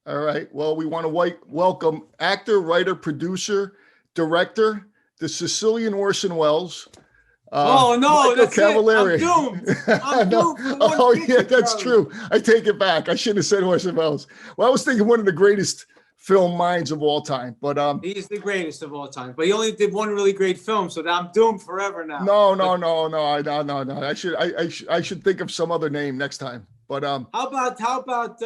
All right. Well, we want to welcome actor, writer, producer, director, the Sicilian Orson Welles, Oh no, Michael that's it. I'm Cavalieri. doomed. I'm No. doomed for one Oh, yeah, picture, that's Charlie. true. I take it back. I shouldn't have said Orson Welles. Well, I was thinking one of the greatest film minds of all time. But He's the greatest of all time. But he only did one really great film, so I'm doomed forever now. no, But no, no, no, no. I should think of some other name next time. But how about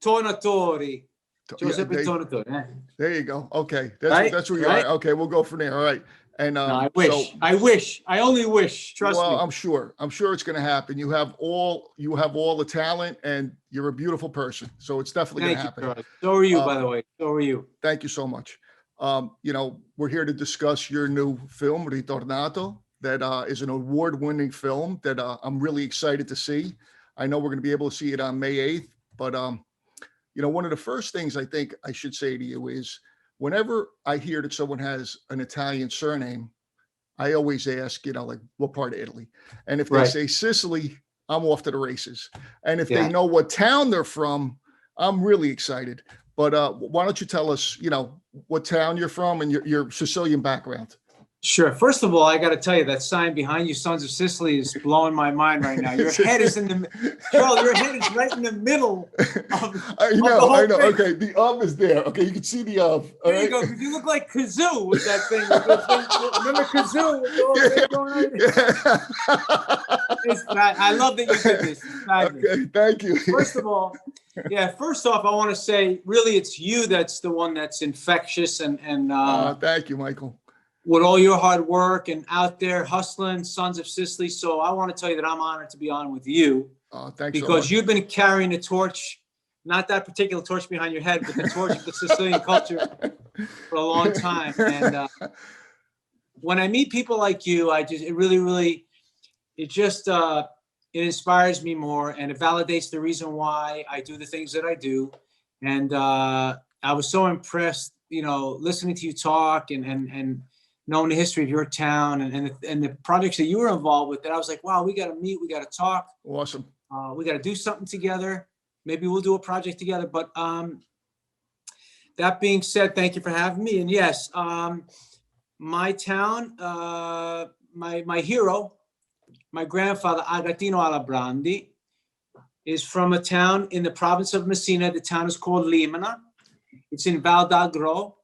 Tornatori? yeah, Giuseppe Tornatori. there you go. Okay, Right? that's where you are. Right? Okay, we'll go from there. All right. And No, I so wish. I wish. I only wish. Trust well, me. I'm sure it's going to happen. You have all the talent, and you're a beautiful person. So it's definitely going to Thank you, happen. Charlie. So are you, Uh, by the way. So are you. Thank you so much. We're here to discuss your new film, Ritornato, that is an award-winning film that I'm really excited to see. I know we're going to be able to see it on May 8th, but one of the first things I think I should say to you is whenever I hear that someone has an Italian surname, I always ask, like what part of Italy? And if they Right. say Sicily, I'm off to the races. And if they Yeah. know what town they're from, I'm really excited. But why don't you tell us, what town you're from and your Sicilian background? Sure. First of all, I got to tell you that sign behind you, Sons of Sicily, is blowing my mind right now. Your head is Charlie, your head is right in the middle of I the know. whole thing. Okay, the is there. Okay, you can see the of. There you go. Because you look like Kazoo with that thing. Remember Kazoo with the whole thing going on? Yeah. I love that you did this. It's fabulous. Okay, thank you. First of all, first off, I want to say, really, it's you that's the one that's infectious and thank you, Michael. with all your hard work and out there hustling, Sons of Sicily. So I want to tell you that I'm honored to be on with you. Thanks because so much. you've been carrying the torch, not that particular torch behind your head, but the torch of the Sicilian culture for a long time. And when I meet people like you, it inspires me more, and it validates the reason why I do the things that I do. And I was so impressed, listening to you talk and knowing the history of your town and the projects that you were involved with, that I was like, wow, we got to meet, we got to talk. Awesome. We got to do something together. Maybe we'll do a project together. But that being said, thank you for having me. And yes, my town, my hero, my grandfather, Agatino Alabrandi, is from a town in the province of Messina. The town is called Limina. It's in Val d'Agro.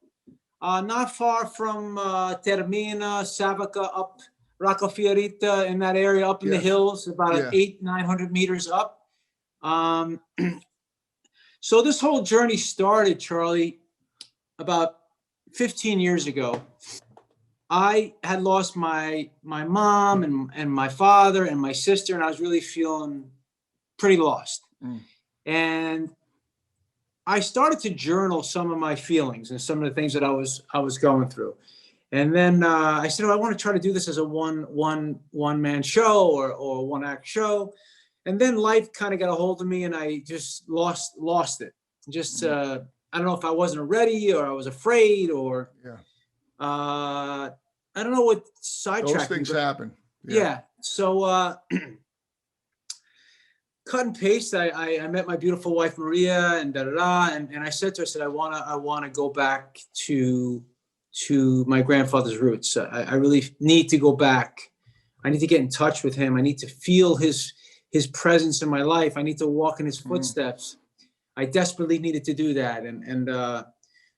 Not far from Termina, Savoca, up Roccafiorita, in that area, up in the hills, about 900 meters up. So this whole journey started, Charlie, about 15 years ago. I had lost my mom and my father and my sister, and I was really feeling pretty lost. And I started to journal some of my feelings and some of the things that I was going through. And then I said, I want to try to do this as a one man show or one act show. And then life kind of got a hold of me, and I just lost it. Just I don't know if I wasn't ready or I was afraid or I don't know what sidetracked me. Those things happen. Yeah. So cut and paste. I met my beautiful wife Maria and and I said to her, I said, I wanna go back to my grandfather's roots. I really need to go back. I need to get in touch with him. I need to feel his presence in my life. I need to walk in his footsteps. I desperately needed to do that. And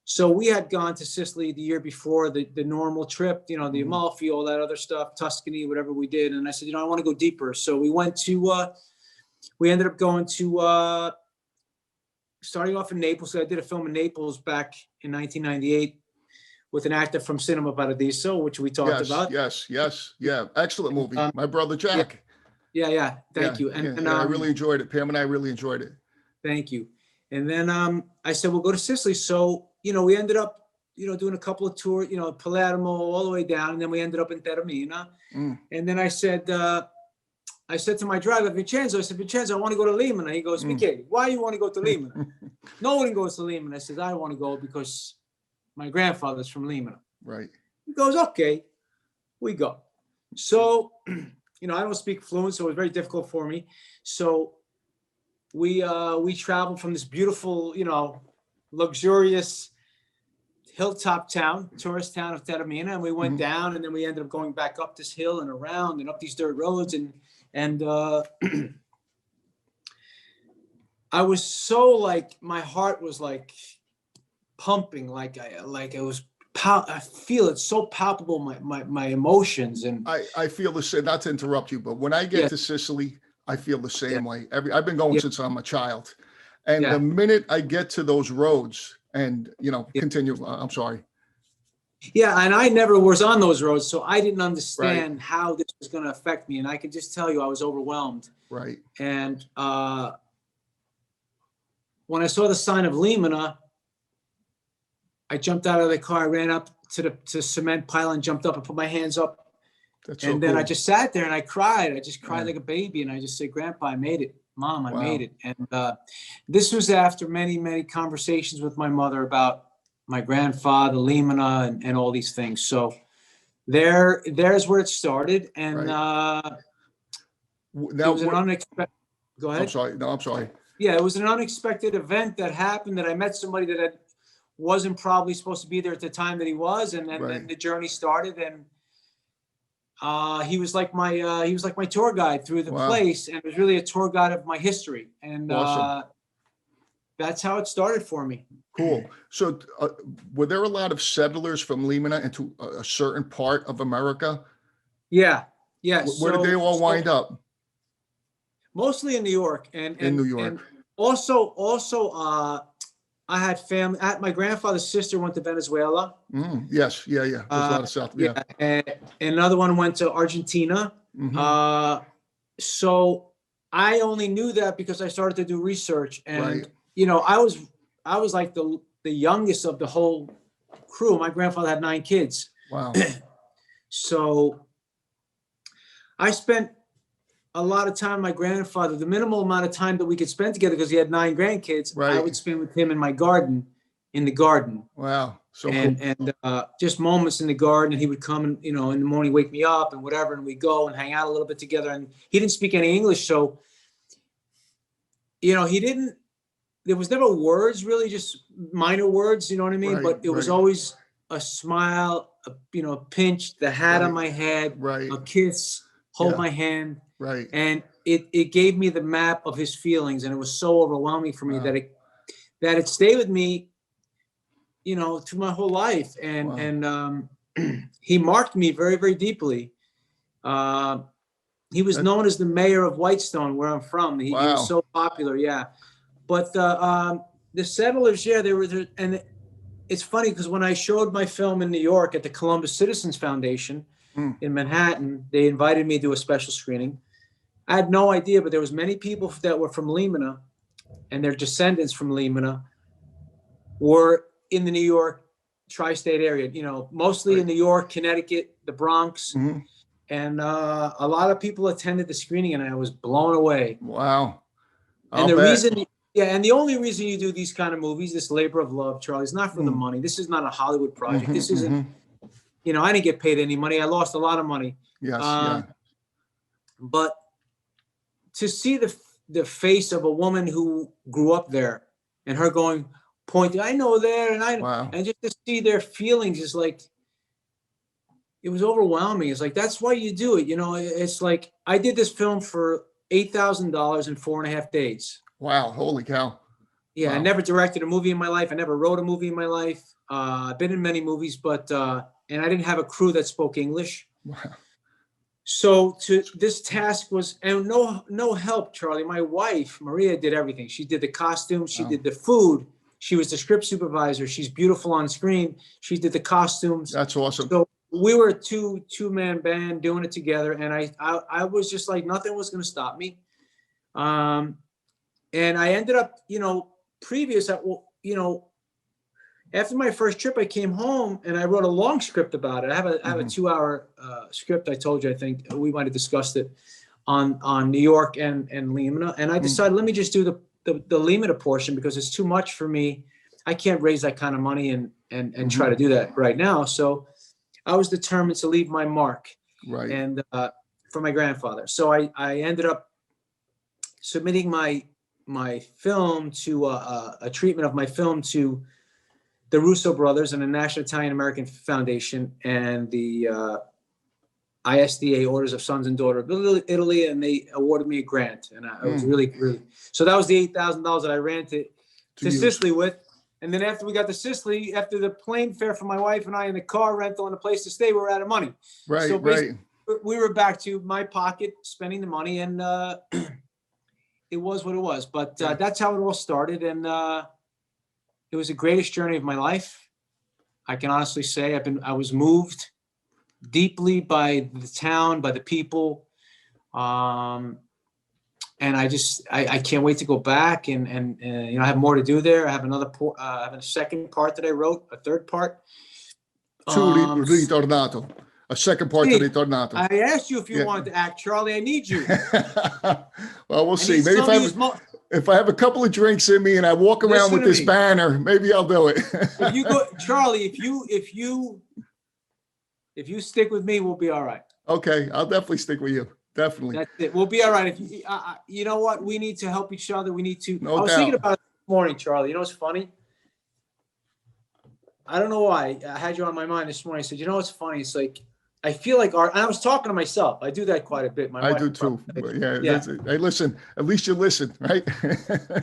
so we had gone to Sicily the year before, the normal trip, the Amalfi, all that other stuff, Tuscany, whatever we did. And I said, I want to go deeper. So we went to, we ended up going to, starting off in Naples. So I did a film in Naples back in 1998 with an actor from Cinema Paradiso, which we talked about. Yes. Yeah. Excellent movie. My brother, Jack. Yeah. Thank you. And I really enjoyed it. Pam and I really enjoyed it. Thank you. And then I said, we'll go to Sicily. So, we ended up, doing a couple of tours, Palermo all the way down. And then we ended up in Termina. And then I said to my driver, Vincenzo, I want to go to Limina. He goes, Michele, why you want to go to Limina? No one goes to Limina. I said, I want to go because my grandfather's from Limina. Right. He goes, okay, we go. So, I don't speak fluent, so it was very difficult for me. So we traveled from this beautiful, luxurious hilltop town, tourist town of Taormina, and we went down, and then we ended up going back up this hill and around and up these dirt roads, and I was so like, my heart was like pumping, like it was. I feel it's so palpable, my emotions, and I feel the same. Not to interrupt you, but when I get to Sicily, I feel the same way. I've been going since I'm a child, and the minute I get to those roads, and continue. I'm sorry. Yeah, and I never was on those roads, so I didn't understand how this was going to affect me, and I can just tell you, I was overwhelmed. Right. And when I saw the sign of Limina, I jumped out of the car, I ran up to the cement pile and jumped up and put my hands up. That's so and then cool. I just sat there and I cried. I just cried like a baby. And I just said, Grandpa, I made it. Mom, I made it. And this was after many, many conversations with my mother about my grandfather, Limina, and all these things. So there's where it started. And it was an unexpected. Go ahead. I'm sorry. No, I'm sorry. Yeah, it was an unexpected event that happened, that I met somebody that wasn't probably supposed to be there at the time that he was, and then the journey started, and he was like my tour guide through the place, and it was really a tour guide of my history, and that's how it started for me. Cool. So were there a lot of settlers from Limina into a certain part of America? Yeah. Where did they all wind up? Mostly in New York, and in New York. And also I had family. My grandfather's sister went to Venezuela. Yes. Yeah. There's a lot of South. Yeah. And another one went to Argentina. So I only knew that because I started to do research, and I was like the youngest of the whole crew. My grandfather had 9 kids. Wow. So I spent a lot of time with my grandfather, the minimal amount of time that we could spend together, because he had 9 grandkids. I would spend with him in my garden, in the garden. Wow. So cool. And just moments in the garden. And he would come and, in the morning, wake me up and whatever. And we'd go and hang out a little bit together. And he didn't speak any English. So, there was never words, really, just minor words, you know what I mean? But it was always a smile, a pinch, the hat on my head, a kiss, hold my hand. Right. And it gave me the map of his feelings, and it was so overwhelming for me that it stayed with me, through my whole life. And he marked me very, very deeply. He was known as the mayor of Whitestone, where I'm from. He was so popular, But the settlers, they were there. And it's funny because when I showed my film in New York at the Columbus Citizens Foundation in Manhattan, they invited me to do a special screening. I had no idea, but there was many people that were from Limina, and their descendants from Limina were in the New York tri-state area, mostly in New York, Connecticut, the Bronx. And a lot of people attended the screening, and I was blown away. Wow. And the only reason you do these kind of movies, this labor of love, Charlie, is not for the money. This is not a Hollywood project. This isn't, I didn't get paid any money. I lost a lot of money. Yes. But to see the face of a woman who grew up there, and her pointing, I know there, and just to see their feelings is like, it was overwhelming. It's like, that's why you do it. It's like, I did this film for $8,000 in 4.5 days. Wow. Holy cow. Yeah. Wow. I never directed a movie in my life. I never wrote a movie in my life. I've been in many movies, but, and I didn't have a crew that spoke English. Wow. So this task was, and no help, Charlie. My wife, Maria, did everything. She did the costumes. She did the food. She was the script supervisor. She's beautiful on screen. She did the costumes. That's awesome. So we were a two-man band doing it together. And I was just like, nothing was going to stop me. And I ended up, after my first trip, I came home and I wrote a long script about it. I have a 2-hour script. I told you, I think we might've discussed it on New York and Limina. And I decided, let me just do the Limina portion, because it's too much for me. I can't raise that kind of money and try to do that right now. So I was determined to leave my mark and for my grandfather. So I ended up submitting my my film to a treatment of my film to the Russo brothers and the National Italian American Foundation and the ISDA Orders of Sons and Daughters of Italy, and they awarded me a grant, and I was really, really. So that was the $8,000 that I ran to Sicily with, and then after we got to Sicily, after the plane fare for my wife and I, and the car rental and a place to stay, we were out of money. Right, so right. We were back to my pocket spending the money, and it was what it was. But that's how it all started, and it was the greatest journey of my life. I can honestly say I was moved deeply by the town, by the people. And I can't wait to go back and you know, I have more to do there. I have I have a second part that I wrote, a third part. Ritornato. A second part to Ritornato. I asked you if you wanted to act, Charlie. I need you. Well, we'll see. Maybe if I have a couple of drinks in me and I walk around with this banner, maybe I'll do it. If you go, Charlie, if you stick with me, we'll be all right. Okay, I'll definitely stick with you. Definitely. That's it. We'll be all right. If you, you know what, we need to help each other. We need to. No I was doubt. thinking about it this morning, Charlie. You know what's funny? I don't know why I had you on my mind this morning. I said, you know what's funny? It's like I feel like and I was talking to myself. I do that quite a bit. I do too. Yeah. Hey, listen. At least you listen, right?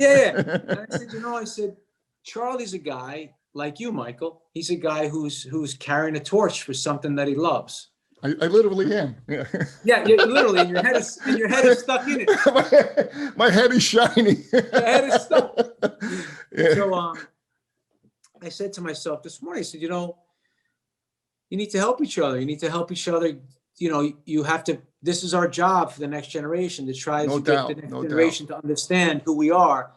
Yeah. And I said, you know, I said, Charlie's a guy like you, Michael. He's a guy who's carrying a torch for something that he loves. I literally am. Yeah. Yeah, literally. And your head is stuck in it. My head is shiny. Your head is stuck. Yeah. So I said to myself this morning, I said, you know, you need to help each other. You need to help each other. You know, you have to. This is our job for the next generation to try to get the next generation to understand who we are.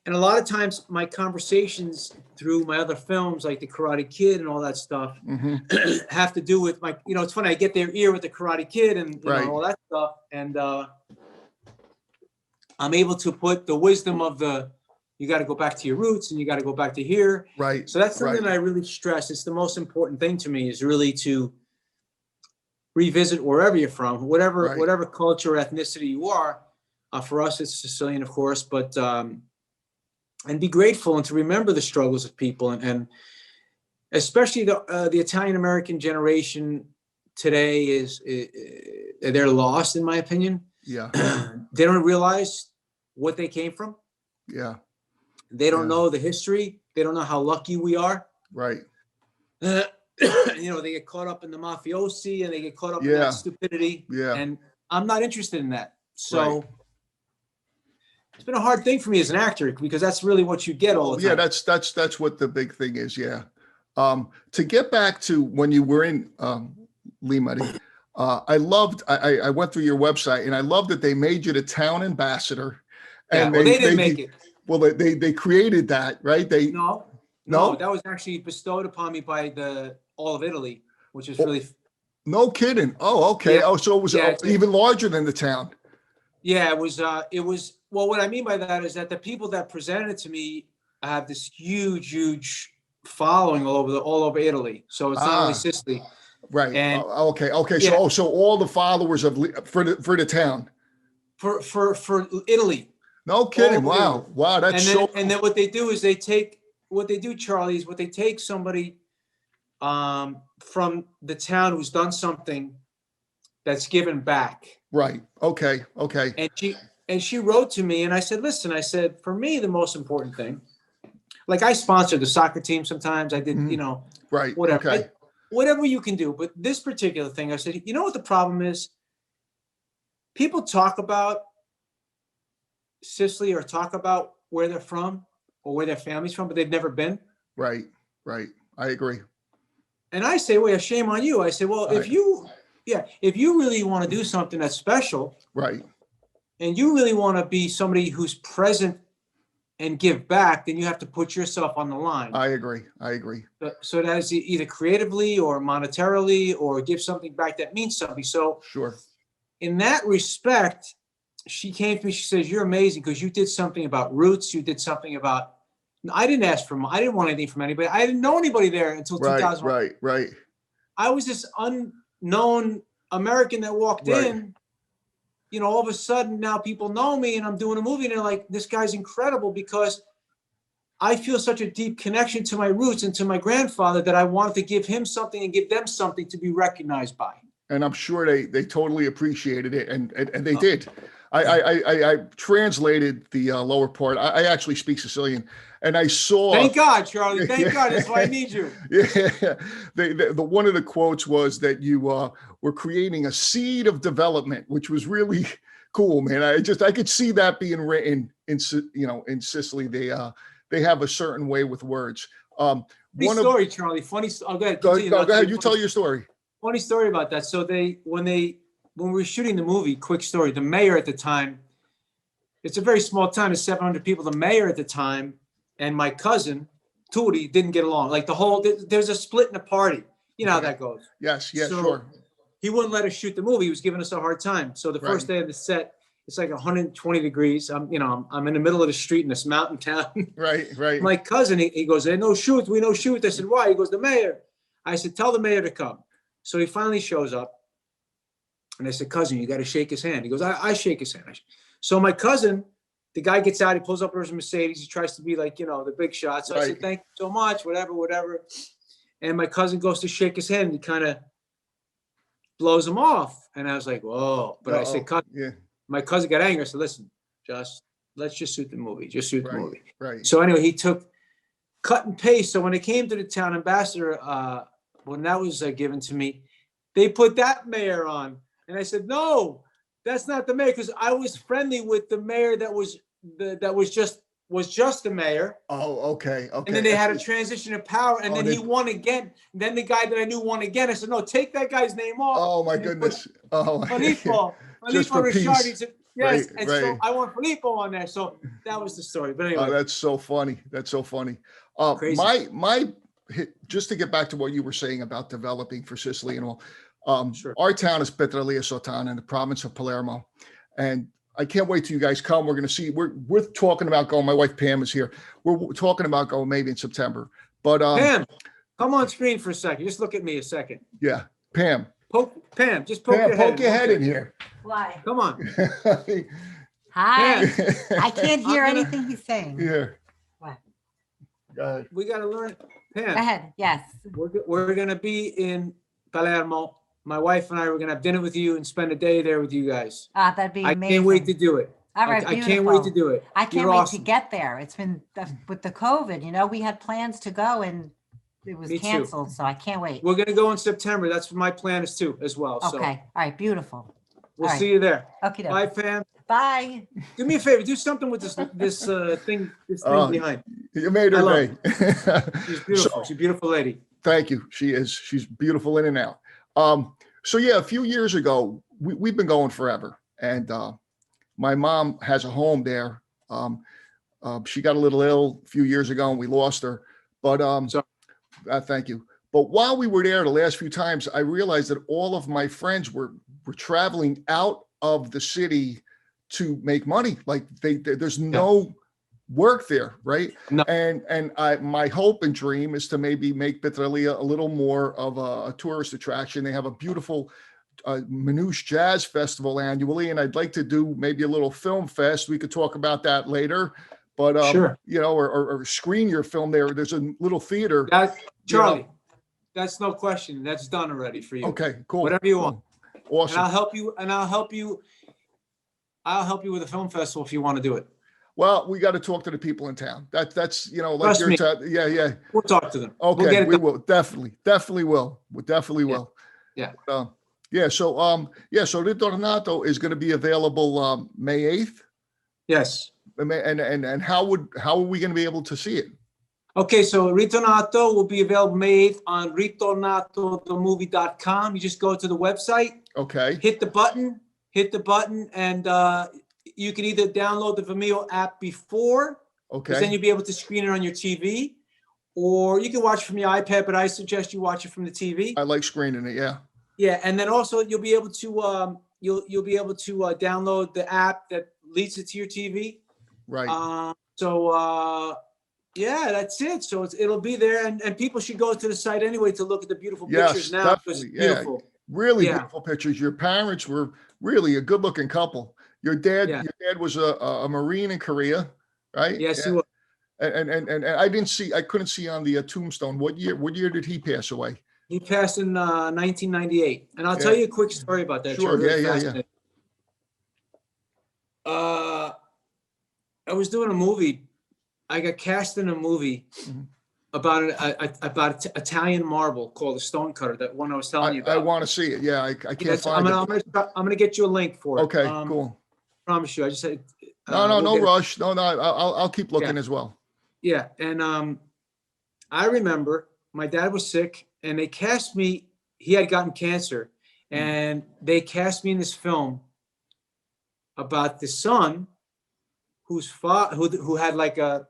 And a lot of times my conversations through my other films, like The Karate Kid and all that stuff, have to do with my, you know, it's funny. I get their ear with The Karate Kid and you know, all that stuff. And I'm able to put the wisdom of you got to go back to your roots and you got to go back to here. Right. So that's something that I really stress. It's the most important thing to me is really to revisit wherever you're from, whatever culture or ethnicity you are. For us, it's Sicilian, of course, but and be grateful and to remember the struggles of people and especially the Italian American generation today is they're lost, in my opinion. Yeah. They don't realize what they came from. Yeah. They don't know the history. They don't know how lucky we are. Right. You know, they get caught up in the mafiosi and they get caught up in that stupidity. Yeah. And I'm not interested in that. So it's been a hard thing for me as an actor because that's really what you get all the time. Yeah, that's what the big thing is. Yeah. To get back to when you were in Lima, I went through your website and I loved that they made you the town ambassador. And well, they didn't make it. Well, they created that, right? No, that was actually bestowed upon me by all of Italy, which is really. No kidding. Oh, okay. Yeah. Oh, so it was even larger than the town. Yeah, it was. Well, what I mean by that is that the people that presented it to me have this huge following all over Italy. So it's not only Sicily. Right. And, okay. Yeah. So all the followers for the town. For Italy. No kidding. Wow. That's and then what they do is Charlie, is they take somebody from the town who's done something that's given back. Right. Okay. And she wrote to me and I said, listen, I said, for me, the most important thing, like I sponsored the soccer team sometimes. I did, you know, whatever. Okay. Whatever you can do. But this particular thing, I said, you know what the problem is? People talk about Sicily or talk about where they're from or where their family's from, but they've never been. Right. I agree. And I say, well, shame on you. I say, well, if you really want to do something that's special, right, and you really want to be somebody who's present and give back, then you have to put yourself on the line. I agree. So that is either creatively or monetarily or give something back that means something. So sure. In that respect, she came to me, she says, you're amazing because you did something about roots. You did something about, I didn't want anything from anybody. I didn't know anybody there until 2000. Right. I was this unknown American that walked in, all of a sudden now people know me and I'm doing a movie and they're like, this guy's incredible, because I feel such a deep connection to my roots and to my grandfather that I wanted to give him something and give them something to be recognized by. And I'm sure they totally appreciated it, and they did. I translated the lower part. I actually speak Sicilian, and I saw. Thank God, Charlie. Thank God. That's why I need you. Yeah, the one of the quotes was that you were creating a seed of development, which was really cool, man. I could see that being written in Sicily. They have a certain way with words. Funny story, Charlie. Funny. Oh, go ahead. Go ahead. You tell your story. Funny story about that. So when we were shooting the movie, quick story, the mayor at the time, it's a very small town, it's 700 people. The mayor at the time and my cousin, Turi, didn't get along. Like there's a split in the party. You know how that goes. Yes, so sure. He wouldn't let us shoot the movie. He was giving us a hard time. So the first day of the set, it's like 120 degrees. I'm in the middle of the street in this mountain town. Right. My cousin, he goes, "Hey, no shoot. We no shoot." I said, "Why?" He goes, "The mayor." I said, "Tell the mayor to come." So he finally shows up. And I said, "Cousin, you got to shake his hand." He goes, I shake his hand. So my cousin, the guy gets out, he pulls up his Mercedes. He tries to be like, the big shot. So I said, "Thank you so much," whatever. And my cousin goes to shake his hand. And he kind of blows him off. And I was like, whoa. But I said, "Cousin," my cousin got angry. I said, "Listen, let's just shoot the movie. Just shoot the movie." Right. So anyway, he took cut and paste. So when it came to the town ambassador, when that was given to me, they put that mayor on. And I said, "No, that's not the mayor," because I was friendly with the mayor that was just the mayor. Oh, okay. And then they had a transition of power, and then he won again. And then the guy that I knew won again. I said, "No, take that guy's name off." Oh my goodness. Filippo Just for peace. Richard. Said, yes, Right, and so I want Filippo on there. So that was the story. But anyway, that's so funny. Crazy. My just to get back to what you were saying about developing for Sicily and all. Sure. Our town is Petralia Sotana in the province of Palermo, and I can't wait till you guys come. We're going to see. We're talking about going. My wife Pam is here. We're talking about going maybe in September. But Pam, come on screen for a second. Just look at me a second. Yeah, Pam. Pam, just poke your head in here. Why? Come on. Hi. Pam. I can't hear anything he's saying. Yeah. What? Go ahead. We got to learn. Go Pam, ahead. Yes. we're going to be in Palermo. My wife and I were going to have dinner with you and spend a day there with you guys. That'd be I amazing. can't wait to do it. All right, I can't wait to do it. I can't You're wait awesome. to get there. It's been with the COVID, we had plans to go and it was Me too. canceled. So I can't wait. We're going to go in September. That's what my plan is too, as well. So Okay. All right. Beautiful. we'll all right. see you there. Okay. Bye, Pam. Bye. Do me a favor. Do something with this thing behind. You made I her love day. She's beautiful. She's a beautiful lady. Thank you. She is. She's beautiful in and out. So yeah, a few years ago, we've been going forever, and my mom has a home there. She got a little ill a few years ago, and we lost her. But thank you. But while we were there the last few times, I realized that all of my friends were traveling out of the city to make money. Like there's no work there, right? No. And my hope and dream is to maybe make Petralia a little more of a tourist attraction. They have a beautiful Manouche Jazz Festival annually, and I'd like to do maybe a little film fest. We could talk about that later, but Sure. or screen your film there. There's a little theater. Charlie, that's no question. That's done already for you. Okay, cool. Whatever you want. Awesome. And I'll help you. I'll help you with a film festival if you want to do it. Well, we got to talk to the people in town. That's like Trust your me. Yeah. We'll talk to them. Okay, We'll get it we done. will definitely will. We definitely will. Yeah. So Ritornato is going to be available May 8th. Yes. And how are we going to be able to see it? Okay, so Ritornato will be available May 8th on ritornatothemovie.com. You just go to the website, Okay. hit the button, and you can either download the Vimeo app before, because then Okay. you'll be able to screen it on your TV, or you can watch from your iPad, but I suggest you watch it from the TV. I like screening it. Yeah. Yeah, and then also you'll be able to you'll be able to download the app that leads it to your TV. Right. Yeah, that's it. So it'll be there, and people should go to the site anyway to look at the beautiful Yes, pictures now, because definitely. it's beautiful. Really Yeah. beautiful pictures. Your parents were really a good-looking couple. Your dad, Yeah. your dad was a Marine in Korea, right? Yes, he Yeah. was. And I couldn't see on the tombstone. What year did he pass away? He passed in 1998. And I'll Yeah. tell you a quick story about that. Sure. Joe, really Yeah. fascinating. I was doing a movie. I got cast in a movie Mhm. about Italian marble called the Stonecutter, that one I was telling you I about. want to see it. Yeah. I can't Yes, find it. I'm gonna get you a link for it. Okay. Cool. Promise you. I just said No, we'll no get it. rush. No. I'll keep looking as well. Yeah, and I remember my dad was sick, and they cast me. He had gotten cancer, and they cast me in this film about the son whose father who had like a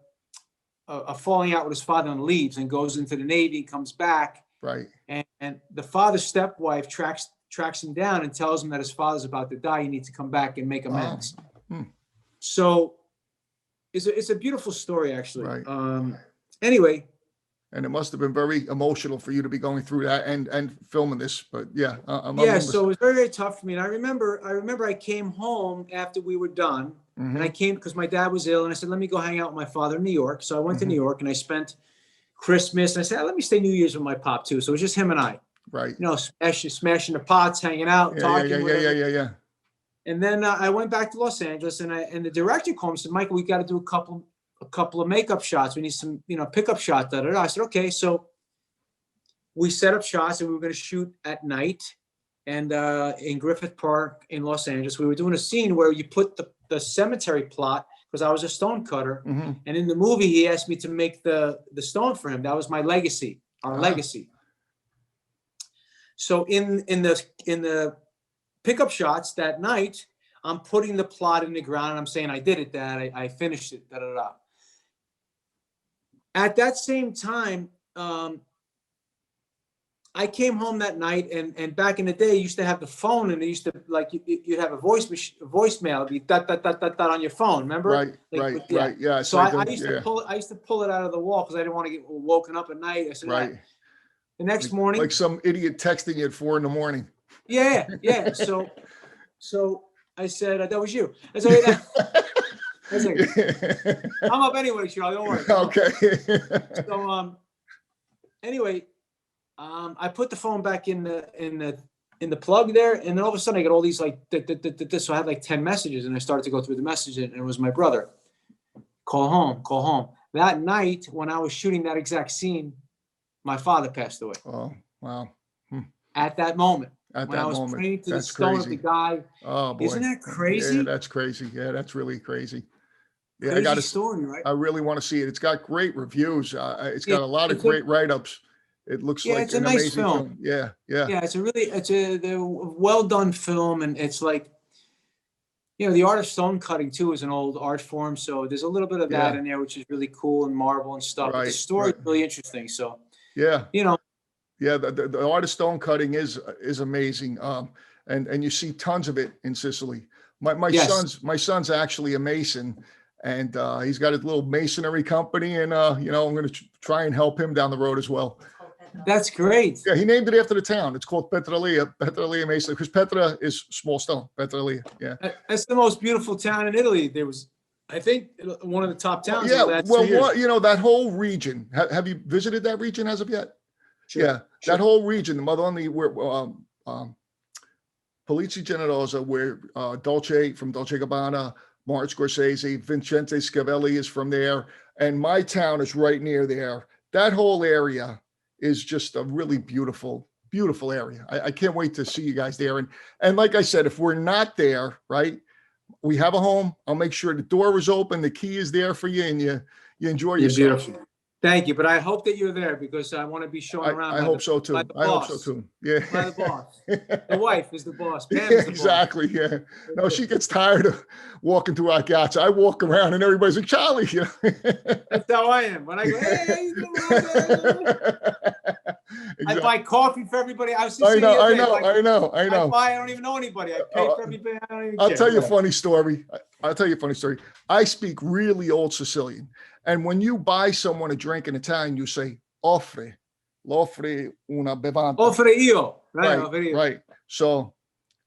falling out with his father and leaves and goes into the Navy and comes back, Right. and the father's stepwife tracks him down and tells him that his father's about to die. You need to come back and make amends. So it's a beautiful story, actually. Right. Anyway. And it must have been very emotional for you to be going through that and filming this. But yeah, So it was very, very tough for me. And I remember I came home after we were done, and I came because my dad was ill, and I said, let me go hang out with my father in New York. So I went to New York, and I spent Christmas, and I said, let me stay New Year's with my pop too. So it was just him and I, Right. you know, smashing the pots, hanging out, talking. Yeah. And then I went back to Los Angeles, and the director called me and said, Michael, we got to do a couple of makeup shots. We need some, pickup shot. I said, okay. So we set up shots, and we were going to shoot at night, and in Griffith Park in Los Angeles. We were doing a scene where you put the cemetery plot, because I was a stone cutter, and in the movie he asked me to make the stone for him. That was my legacy, our legacy. So in the pickup shots that night, I'm putting the plot in the ground, and I'm saying, I did it, Dad. I finished it. At that same time, I came home that night, and back in the day, you used to have the phone, and they used to, like, you'd have a voicemail, it'd be dot, dot, dot, dot, dot on your phone, remember? Right. Yeah. So I used to pull it out of the wall because I didn't want to get woken up at night. I said, Right. The next morning, like some idiot texting you at 4 a.m. Yeah. So I said, that was you. I said, I'm up anyway, Charlie. Don't worry. Okay. So anyway, I put the phone back in the plug there, and then all of a sudden I got all these like so I had like 10 messages, and I started to go through the messages, and it was my brother. Call home. That night when I was shooting that exact scene, my father passed away. Oh, wow. At that moment. When I was praying to the stone of the guy. Oh boy. Isn't that crazy? Yeah, that's crazy. Yeah, that's really crazy. Yeah, crazy, I got a story, right? I really want to see it. It's got great reviews. It's got a lot of great write-ups. It looks like it's a an nice amazing film. Yeah. It's a well done film, and it's like, the art of stone cutting too is an old art form, so there's a little bit of that in there, which is really cool, and marble and stuff. But the story is really interesting. So yeah, the art of stone cutting is amazing. And you see tons of it in Sicily. My son's actually a mason, and he's got his little masonry company, and I'm going to try and help him down the road as well. That's great. Yeah, he named it after the town. It's called Petralia Masonry, because Petra is small stone. Petralia. Yeah. That's the most beautiful town in Italy. There was, I think, one of the top towns. That whole region. Have you visited that region as of yet? Sure. Yeah, that whole region, the Madonna, where Polizzi Generosa, where Dolce Gabbana, Martin Scorsese, Vincente Schiavelli is from there, and my town is right near there. That whole area is just a really beautiful area. I can't wait to see you guys there. And like I said, if we're not there, right, we have a home. I'll make sure the door is open, the key is there for you, and you enjoy yourself. Beautiful. Thank you, but I hope that you're there, because I want to be shown around. I hope so too. I hope so too. Yeah. By the boss. The wife is the boss. Pam is the exactly. Boss. Yeah. No, she gets tired of walking through our gates. I walk around and everybody's like, Charlie. That's how I am. When I go, hey, how you doing? Exactly. I buy coffee for everybody. I know. I don't even know anybody. I pay for everybody. I don't even care. I'll tell you a funny story. I speak really old Sicilian. And when you buy someone a drink in Italian, you say, l'offre una bevanda. Offre io. Right. So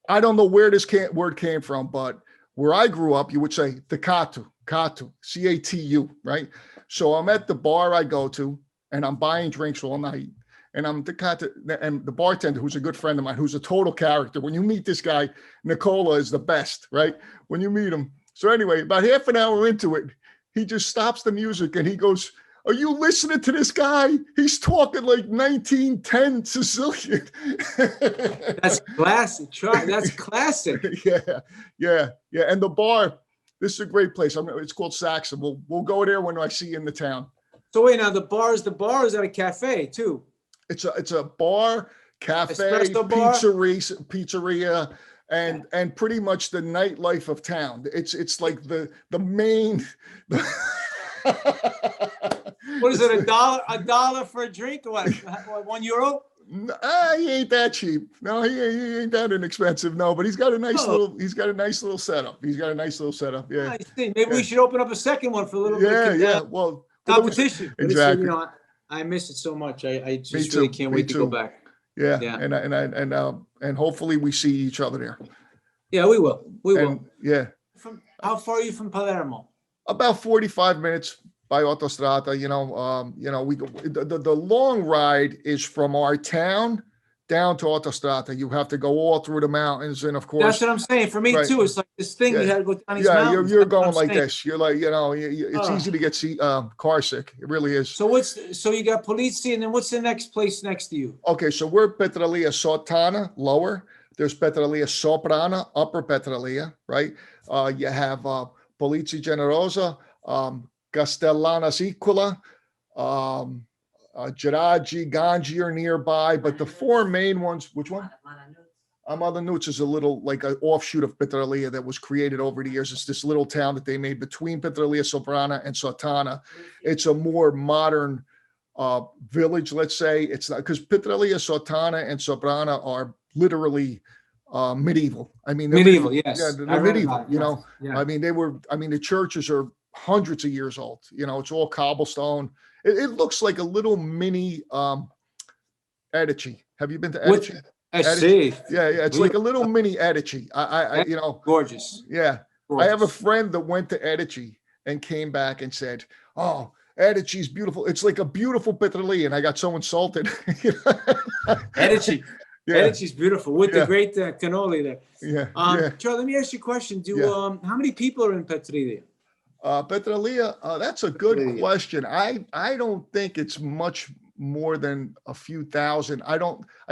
I don't know where this word came from, but where I grew up, you would say the katu, C-A-T-U, right? So I'm at the bar I go to, and I'm buying drinks all night. And I'm the katu, and the bartender, who's a good friend of mine, who's a total character. When you meet this guy, Nicola is the best, right? When you meet him. So anyway, about half an hour into it, he just stops the music and he goes, "Are you listening to this guy? He's talking like 1910 Sicilian." That's classic. That's classic. Yeah. And the bar, this is a great place. It's called Saxon. We'll go there when I see you in the town. So wait, now the bar is at a cafe too. It's a bar, cafe, Espresso bar? pizzeria, and pretty much the nightlife of town. It's like the main. What is it? $1 for a drink? What? €1? He ain't that cheap. No, he ain't that inexpensive. No, but he's got a nice little setup. Yeah. I see. Maybe we should open up a second one for a little bit. Yeah. Well, competition. Exactly. But it's, I miss it so much. I just really can't wait to go back. Yeah. And hopefully we see each other there. Yeah, we will. Yeah. How far are you from Palermo? About 45 minutes by autostrada. We go. The long ride is from our town down to autostrada. You have to go all through the mountains, and of course, that's what I'm saying. For me too, it's like this thing. You had to go down these mountains. You're going like this. You're like, it's easy to get car sick. It really is. So you got Polizzi, and then what's the next place next to you? Okay, so we're Petralia Sottana, lower. There's Petralia Soprana, upper Petralia, right? You have Polizzi Generosa, Castellana Sicola, Giraggi, Gangi are nearby, but the four main ones, which one? Mother Nutz is a little like an offshoot of Petralia that was created over the years. It's this little town that they made between Petralia Soprana and Sottana. It's a more modern village, let's say. It's not because Petralia, Sottana, and Soprana are literally medieval. I mean, medieval, yes. Yeah, they're medieval. Yeah. I mean, the churches are hundreds of years old. It's all cobblestone. It looks like a little mini Edici. Have you been to Edici? I see. Yeah. It's like a little mini Edici. Gorgeous. Yeah. Gorgeous. I have a friend that went to Edici and came back and said, "Oh, Edici's beautiful. It's like a beautiful Petralia." And I got so insulted. Edici. Yeah. Edici's beautiful with the great cannoli there. Yeah. Charlie, let me ask you a question. How many people are in Petralia? Petralia, that's a good question. I don't think it's much more than a few thousand. I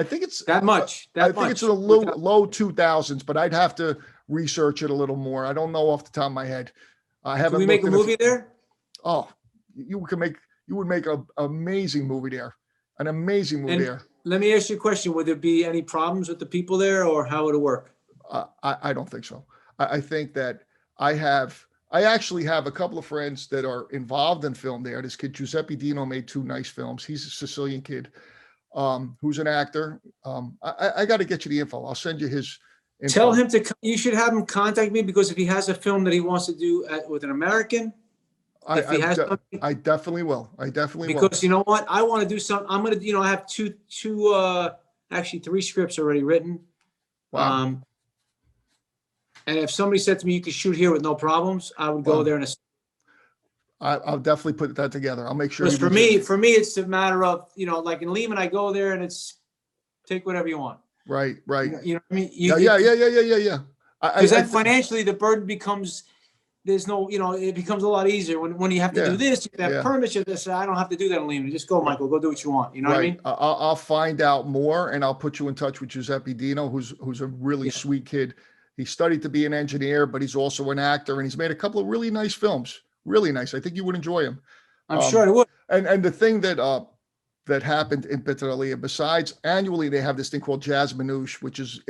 think it's that much. I think it's a low 2000s, but I'd have to research it a little more. I don't know off the top of my head. I haven't. Can we make a movie there? Oh, you would make an amazing movie there. An amazing movie there. Let me ask you a question. Would there be any problems with the people there, or how would it work? I don't think so. I think that I actually have a couple of friends that are involved in film there. This kid, Giuseppe Dino, made 2 nice films. He's a Sicilian kid who's an actor. I got to get you the info. I'll send you his info. Tell him you should have him contact me, because if he has a film that he wants to do with an American, I definitely will. Because you know what? I want to do something. I'm going to, I have actually 3 scripts already written. Wow. And if somebody said to me, "You can shoot here with no problems," I would go there. I'll definitely put that together. I'll make sure. Because for me, it's a matter of, like in Lehman, I go there and it's take whatever you want. Right. You know what I mean? Yeah. Because then financially, the burden becomes, there's no, it becomes a lot easier when you have to do this, you have permits, you have this. I don't have to do that in Lehman. Just go, Michael, go do what you want. You know what I mean? I'll find out more, and I'll put you in touch with Giuseppe Dino, who's a really sweet kid. He studied to be an engineer, but he's also an actor, and he's made a couple of really nice films. Really nice. I think you would enjoy him. I'm sure I would. And the thing that happened in Petralia, besides annually, they have this thing called Jazz Manouche, which is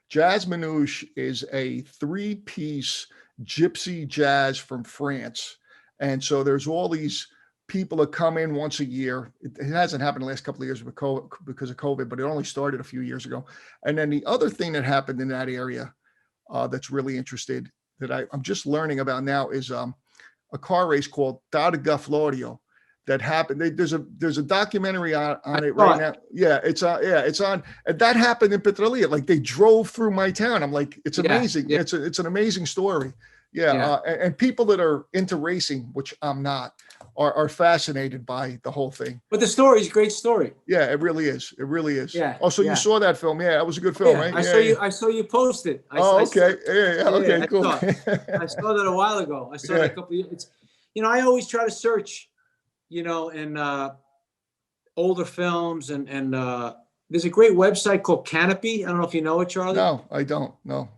Jazz Manouche is a 3-piece gypsy jazz from France. And so there's all these people that come in once a year. It hasn't happened the last couple of years because of COVID, but it only started a few years ago. And then the other thing that happened in that area that's really interested that I'm just learning about now is a car race called Targa Florio that happened. There's a documentary on it saw right it. now. Yeah, it's on. Yeah, it's on. And that happened in Petralia. Like they drove through my town. I'm like, it's Yeah, amazing. yeah. It's an amazing story. Yeah, Yeah. and people that are into racing, which I'm not, are fascinated by the whole thing. But the story is a great story. Yeah, it really is. It really is. Yeah, Oh, so you yeah. saw that film? Yeah, that was a good Oh, film, yeah, right? I Yeah, saw yeah. you. I saw you post it. Oh, okay. Yeah, okay, I cool. saw it. I saw that a while ago. I saw that Yeah. a couple of years. It's, I always try to search, in older films and there's a great website called Canopy. I don't know if you know it, Charlie. No, I don't. No.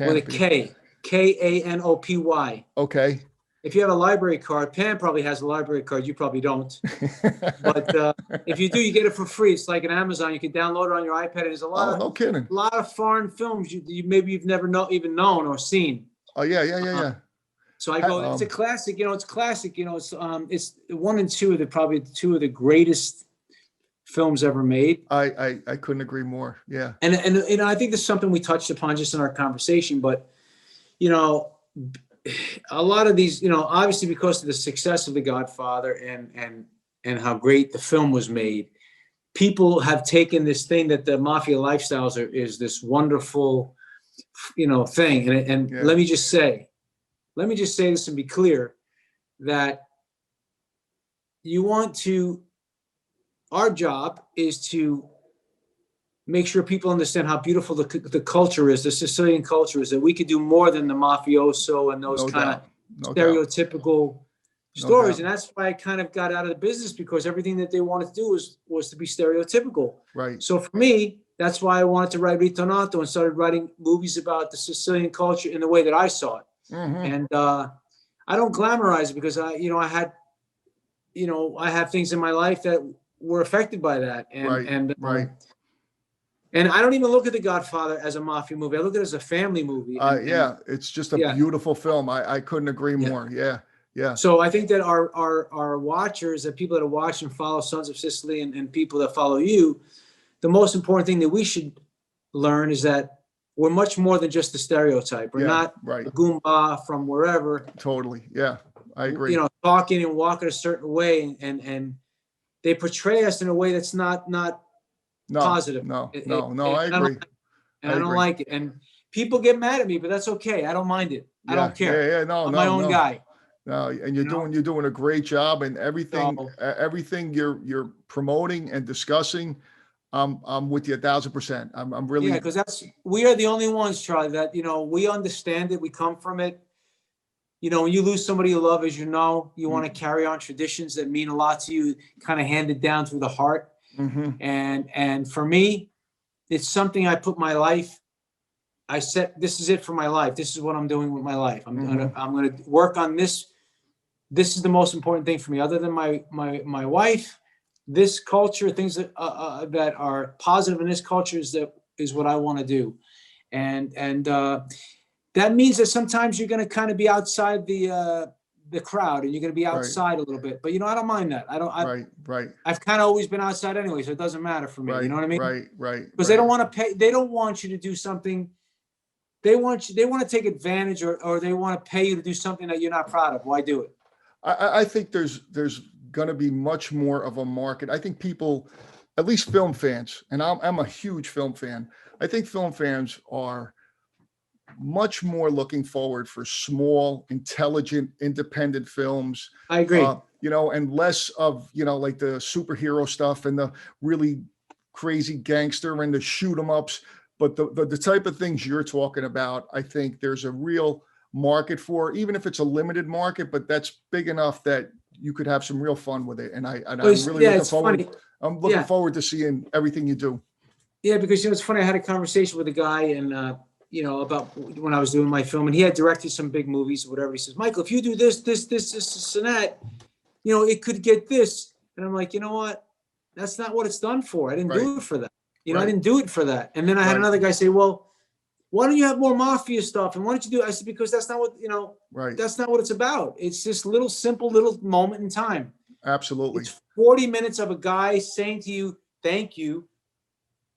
With a Canopy. Kanopy. Okay. If you have a library card, Pam probably has a library card. You probably don't. But if you do, you get it for free. It's like an Amazon. You can download it on your iPad. And there's a Oh, no kidding. lot of foreign films you maybe you've never even known or seen. Oh, yeah. So I go, it's a classic. It's classic. It's one and two of probably two of the greatest films ever made. I couldn't agree more. Yeah. And I think this is something we touched upon just in our conversation. But a lot of these, obviously because of the success of The Godfather and how great the film was made, people have taken this thing that the mafia lifestyles is this wonderful, thing. And Yeah. let me just say this and be clear that our job is to make sure people understand how beautiful the culture is, the Sicilian culture is, that we could do more than the mafioso and those No kind doubt. No of doubt. stereotypical stories. doubt. And that's why I kind of got out of the business, because everything that they wanted to do was to be stereotypical. Right. So for me, that's why I wanted to write Ritornato and started writing movies about the Sicilian culture in the way that I saw it. Mhm. And I don't glamorize it because I have things in my life that were affected by that. And Right. And I don't even look at The Godfather as a mafia movie. I look at it as a family movie. Yeah, it's just a yeah. beautiful film. I couldn't agree Yeah. more. Yeah. Yeah. So I think that our watchers, that people that watch and follow Sons of Sicily and people that follow you, the most important thing that we should learn is that we're much more than just a stereotype. We're Yeah, not right. a Goomba from wherever, Totally. Yeah. I agree. talking and walking a certain way, and they portray us in a way that's not positive. No, It- no, it- no, I and I don't agree. And I don't like it. And people get mad at me, but that's okay. I don't mind it. I don't care. Yeah, no, I'm no, my own no. guy. No, and you're You know? doing a great job, and everything So- everything you're promoting and discussing, I'm with you 1,000%. I'm really Yeah, because we are the only ones, Charlie, that, we understand it. We come from it. When you lose somebody you love, as you want to carry on traditions that mean a lot to you, kind of handed down through the heart. Mhm. And for me, it's something I put my life. I said, this is it for my life. This is what I'm doing with my life. I'm gonna work on this. This is the most important thing for me, other than my wife. This culture, things that are positive in this culture is what I want to do, and that means that sometimes you're going to kind of be outside the crowd, and you're going to be outside a little bit. But I don't mind that. Right. I've kind of always been outside anyway, so it doesn't matter for me. Right. You know what I mean? Right. Because they don't want to pay. They don't want you to do something. They want to take advantage, or they want to pay you to do something that you're not proud of. Why do it? I think there's going to be much more of a market. I think people, at least film fans, and I'm a huge film fan. I think film fans are much more looking forward for small, intelligent, independent films. I agree. And less of, like the superhero stuff and the really crazy gangster and the shoot 'em ups. But the type of things you're talking about, I think there's a real market for, even if it's a limited market, but that's big enough that you could have some real fun with it. And I'm really looking forward. Funny. I'm looking forward to seeing everything you do. Yeah, because it's funny. I had a conversation with a guy, and about when I was doing my film, and he had directed some big movies or whatever. He says, Michael, if you do this, and that, it could get this. And I'm like, you know what? That's not what it's done for. I didn't do it for that. I didn't do it for that. And then I had another guy say, well, why don't you have more mafia stuff? And why don't you do it? I said, because that's not what, that's not what it's about. It's this simple little moment in time. Absolutely. It's 40 minutes of a guy saying to you, thank you.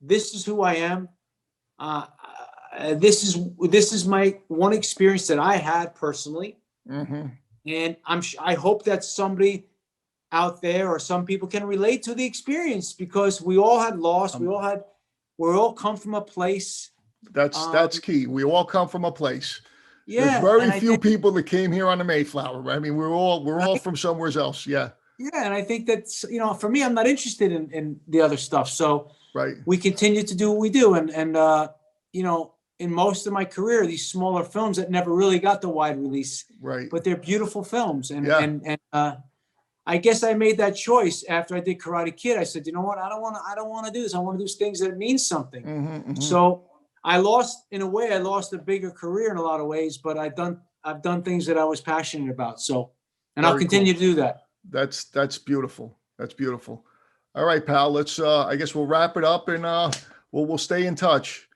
This is who I am. This is my one experience that I had personally. Mm-hmm. And I hope that somebody out there, or some people can relate to the experience, because we all had loss. We're all come from a place. That's key. We all come from a place. There's Yeah. very And I few think, people that came here on the Mayflower. Right? I mean, we're all from somewhere else. Yeah. yeah. And I think that's, for me, I'm not interested in the other stuff. So Right. we continue to do what we do. And in most of my career, these smaller films that never really got the wide release, Right. but they're beautiful films. And, Yeah. and I guess I made that choice after I did Karate Kid. I said, you know what? I don't want to do this. I want to do things that mean something. So I lost a bigger career in a lot of ways, but I've done things that I was passionate about. So, and I'll Very continue cool. to do that. That's beautiful. That's beautiful. All right, pal. Let's I guess we'll wrap it up, and we'll stay in touch.